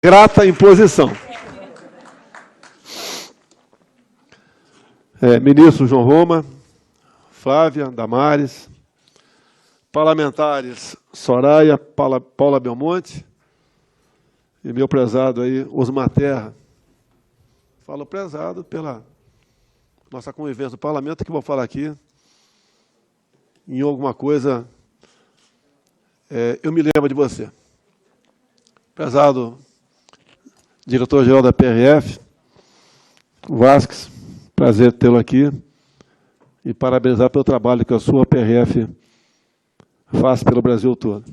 grata imposição. Ministro João Roma, Flávia, Damares, parlamentares Soraya, Paula Belmonte e meu prezado aí, Osmar Terra. Falo prezado pela nossa convivência no parlamento, que vou falar aqui em alguma coisa, eu me lembro de você. Prezado diretor-geral da PRF, Vasques, prazer tê-lo aqui e parabenizar pelo trabalho que a sua PRF faz pelo Brasil todo.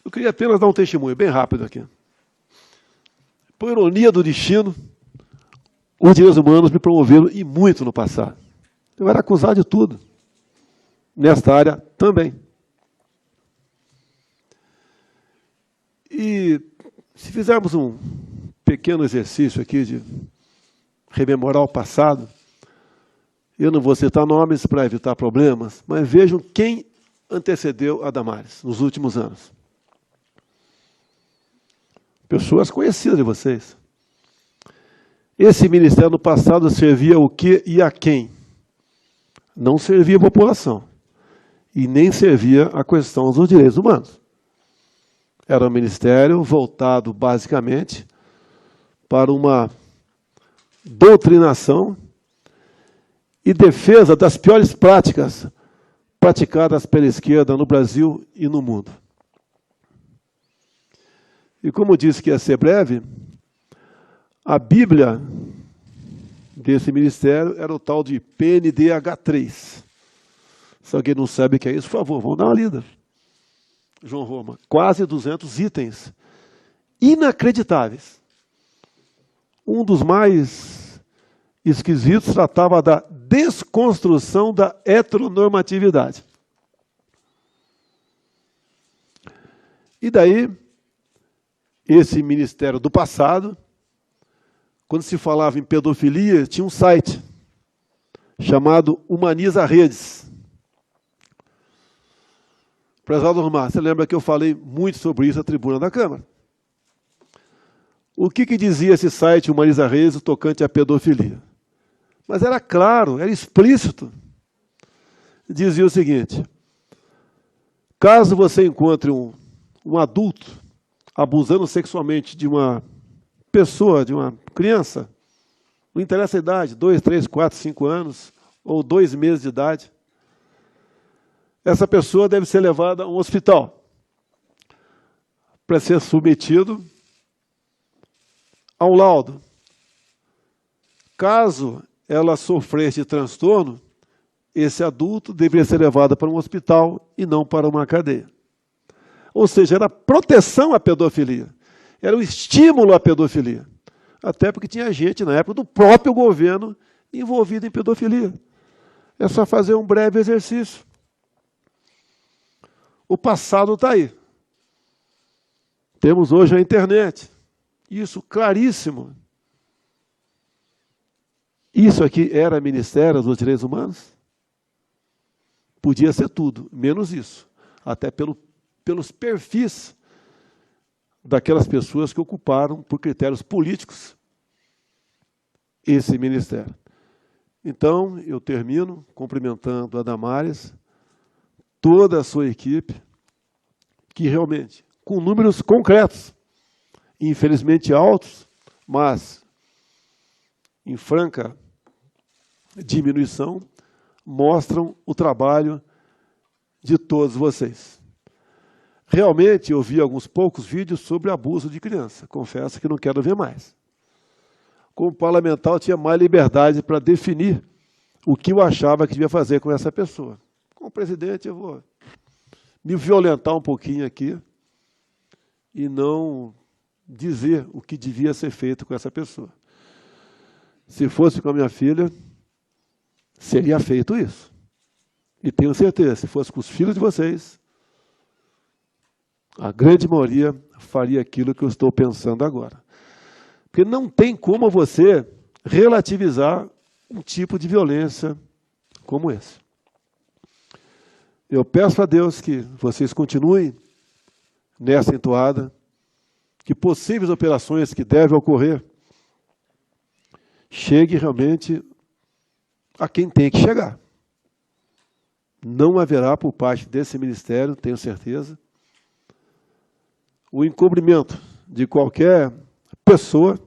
Eu queria apenas dar um testemunho bem rápido aqui. Por ironia do destino, os direitos humanos me promoveram e muito no passado. Eu era acusado de tudo, nesta área também. E se fizermos um pequeno exercício aqui de rememorar o passado, eu não vou citar nomes para evitar problemas, mas vejam quem antecedeu a Damares nos últimos anos. Pessoas conhecidas de vocês. Esse ministério no passado servia o quê e a quem? Não servia a população. E nem servia a questão dos direitos humanos. Era um ministério voltado, basicamente, para uma doutrinação e defesa das piores práticas praticadas pela esquerda no Brasil e no mundo. E como disse que ia ser breve, a Bíblia desse ministério era o tal de PNDH3. Se alguém não sabe o que é isso, por favor, vamos dar uma lida. João Roma, quase 200 itens inacreditáveis. Um dos mais esquisitos tratava da desconstrução da heteronormatividade. E daí, esse ministério do passado, quando se falava em pedofilia, tinha um site chamado Humaniza Redes. Prezado Osmar, você lembra que eu falei muito sobre isso na tribuna da Câmara? O que dizia esse site Humaniza Redes tocante à pedofilia? Mas era claro, era explícito. Dizia o seguinte: caso você encontre um adulto abusando sexualmente de uma pessoa, de uma criança, não interessa a idade, 2, 3, 4, 5 anos, ou 2 meses de idade, essa pessoa deve ser levada a um hospital para ser submetido a um laudo. Caso ela sofresse de transtorno, esse adulto deveria ser levado para um hospital e não para uma cadeia. Ou seja, era proteção à pedofilia. Era um estímulo à pedofilia. Até porque tinha gente, na época, do próprio governo envolvido em pedofilia. É só fazer um breve exercício. O passado está aí. Temos hoje a internet. Isso claríssimo. Isso aqui era Ministério dos Direitos Humanos? Podia ser tudo, menos isso. Até pelos perfis daquelas pessoas que ocuparam, por critérios políticos, esse ministério. Então, eu termino cumprimentando a Damares, toda a sua equipe, que realmente, com números concretos, infelizmente altos, mas em franca diminuição, mostram o trabalho de todos vocês. Realmente, eu vi alguns poucos vídeos sobre abuso de criança. Confesso que não quero ver mais. Como parlamentar, eu tinha mais liberdade para definir o que eu achava que devia fazer com essa pessoa. Como presidente, eu vou me violentar um pouquinho aqui e não dizer o que devia ser feito com essa pessoa. Se fosse com a minha filha, seria feito isso. E tenho certeza, se fosse com os filhos de vocês, a grande maioria faria aquilo que eu estou pensando agora. Porque não tem como você relativizar um tipo de violência como esse. Eu peço a Deus que vocês continuem nessa entoada, que possíveis operações que devem ocorrer chegue realmente a quem tem que chegar. Não haverá por parte desse ministério, tenho certeza, o encobrimento de qualquer pessoa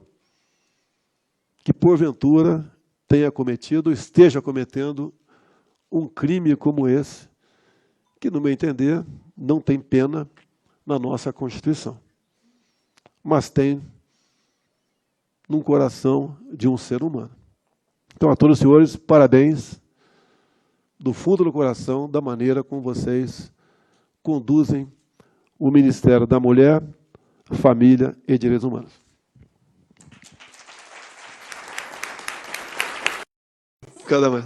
que, porventura, tenha cometido, esteja cometendo um crime como esse, que, no meu entender, não tem pena na nossa Constituição, mas tem no coração de um ser humano. Então, a todos os senhores, parabéns do fundo do coração da maneira como vocês conduzem o Ministério da Mulher, Família e Direitos Humanos. Cada mais.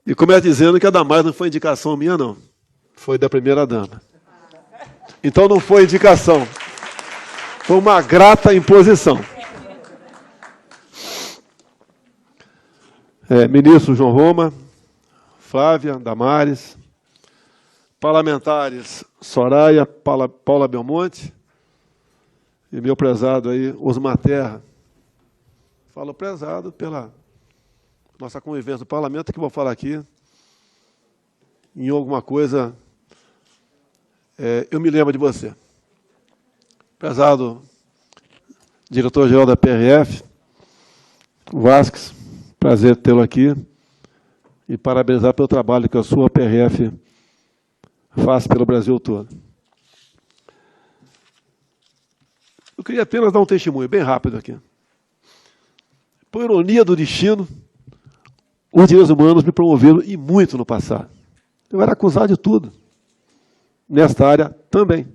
E começa dizendo que a Damares não foi indicação minha, não. Foi da primeira-dama. Então não foi indicação. Foi uma grata imposição. Ministro João Roma, Flávia, Damares, parlamentares Soraya, Paula Belmonte e meu prezado aí, Osmar Terra. Falo prezado pela nossa convivência no parlamento, que vou falar aqui em alguma coisa, eu me lembro de você. Prezado diretor-geral da PRF, Vasques, prazer tê-lo aqui e parabenizar pelo trabalho que a sua PRF faz pelo Brasil todo. Eu queria apenas dar um testemunho bem rápido aqui. Por ironia do destino, os direitos humanos me promoveram e muito no passado. Eu era acusado de tudo, nesta área também.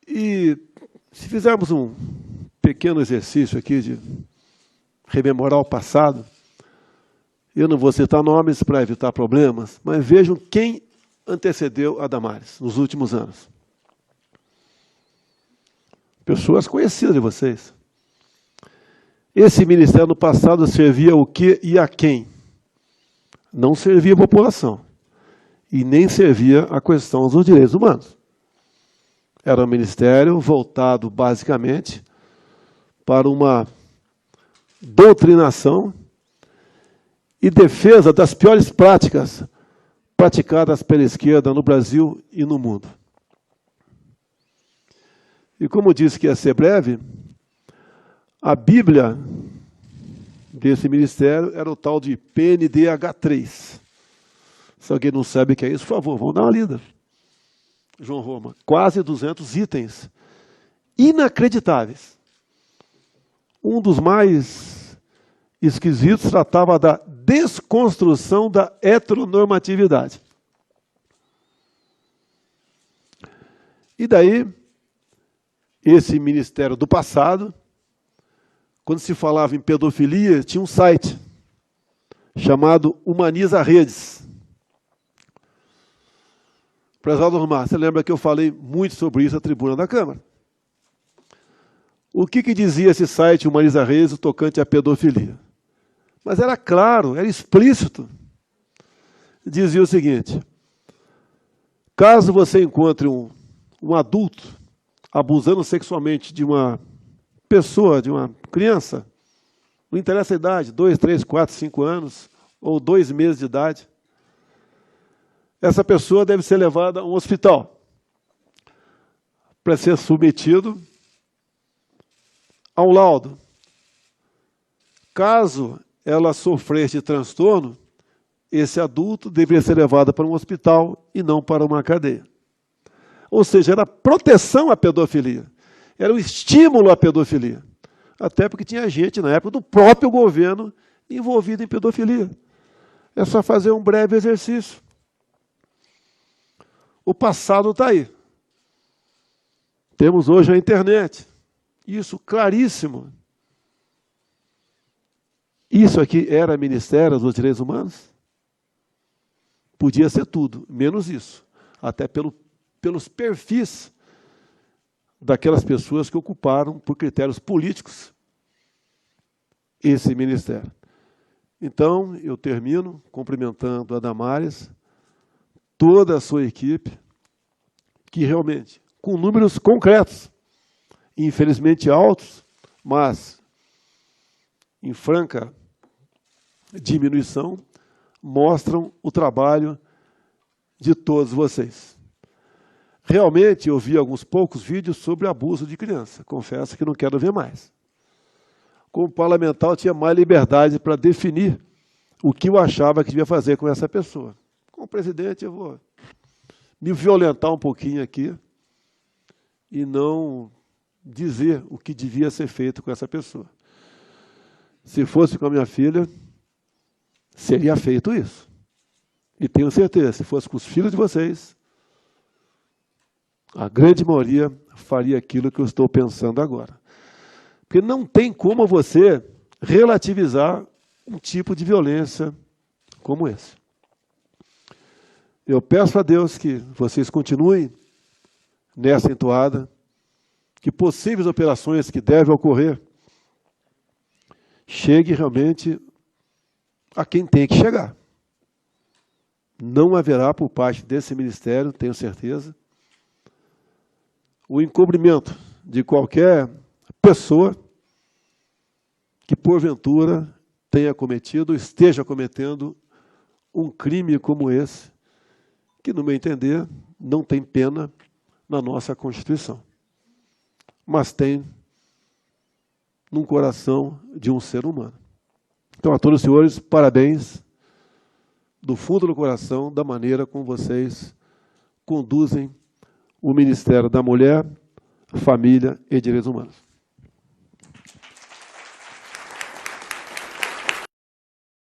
E se fizermos um pequeno exercício aqui de rememorar o passado, eu não vou citar nomes para evitar problemas, mas vejam quem antecedeu a Damares nos últimos anos. Pessoas conhecidas de vocês. Esse ministério no passado servia o quê e a quem? Não servia a população. E nem servia a questão dos direitos humanos. Era um ministério voltado, basicamente, para uma doutrinação e defesa das piores práticas praticadas pela esquerda no Brasil e no mundo. E como disse que ia ser breve, a Bíblia desse ministério era o tal de PNDH3. Se alguém não sabe o que é isso, por favor, vamos dar uma lida. João Roma, quase 200 itens inacreditáveis. Um dos mais esquisitos tratava da desconstrução da heteronormatividade. E daí, esse ministério do passado, quando se falava em pedofilia, tinha um site chamado Humaniza Redes. Prezado Osmar, você lembra que eu falei muito sobre isso na tribuna da Câmara? O que dizia esse site Humaniza Redes tocante à pedofilia? Mas era claro, era explícito. Dizia o seguinte: caso você encontre um adulto abusando sexualmente de uma pessoa, de uma criança, não interessa a idade, 2, 3, 4, 5 anos, ou 2 meses de idade, essa pessoa deve ser levada a um hospital para ser submetido a um laudo. Caso ela sofresse de transtorno, esse adulto deveria ser levado para um hospital e não para uma cadeia. Ou seja, era proteção à pedofilia, era um estímulo à pedofilia. Até porque tinha gente, na época, do próprio governo envolvido em pedofilia. É só fazer um breve exercício. O passado está aí. Temos hoje a internet. Isso claríssimo. Isso aqui era Ministério dos Direitos Humanos? Podia ser tudo, menos isso. Até pelos perfis daquelas pessoas que ocuparam, por critérios políticos, esse ministério. Então, eu termino cumprimentando a Damares, toda a sua equipe, que realmente, com números concretos, infelizmente altos, mas em franca diminuição, mostram o trabalho de todos vocês. Realmente, eu vi alguns poucos vídeos sobre abuso de criança. Confesso que não quero ver mais. Como parlamentar, eu tinha mais liberdade para definir o que eu achava que devia fazer com essa pessoa. Como presidente, eu vou me violentar um pouquinho aqui e não dizer o que devia ser feito com essa pessoa. Se fosse com a minha filha, seria feito isso. E tenho certeza, se fosse com os filhos de vocês, a grande maioria faria aquilo que eu estou pensando agora. Porque não tem como você relativizar um tipo de violência como esse. Eu peço a Deus que vocês continuem nessa entoada, que possíveis operações que devem ocorrer chegue realmente a quem tem que chegar. Não haverá por parte desse ministério, tenho certeza, o encobrimento de qualquer pessoa que, porventura, tenha cometido, esteja cometendo um crime como esse, que, no meu entender, não tem pena na nossa Constituição, mas tem no coração de um ser humano. Então, a todos os senhores, parabéns do fundo do coração da maneira como vocês conduzem o Ministério da Mulher, Família e Direitos Humanos.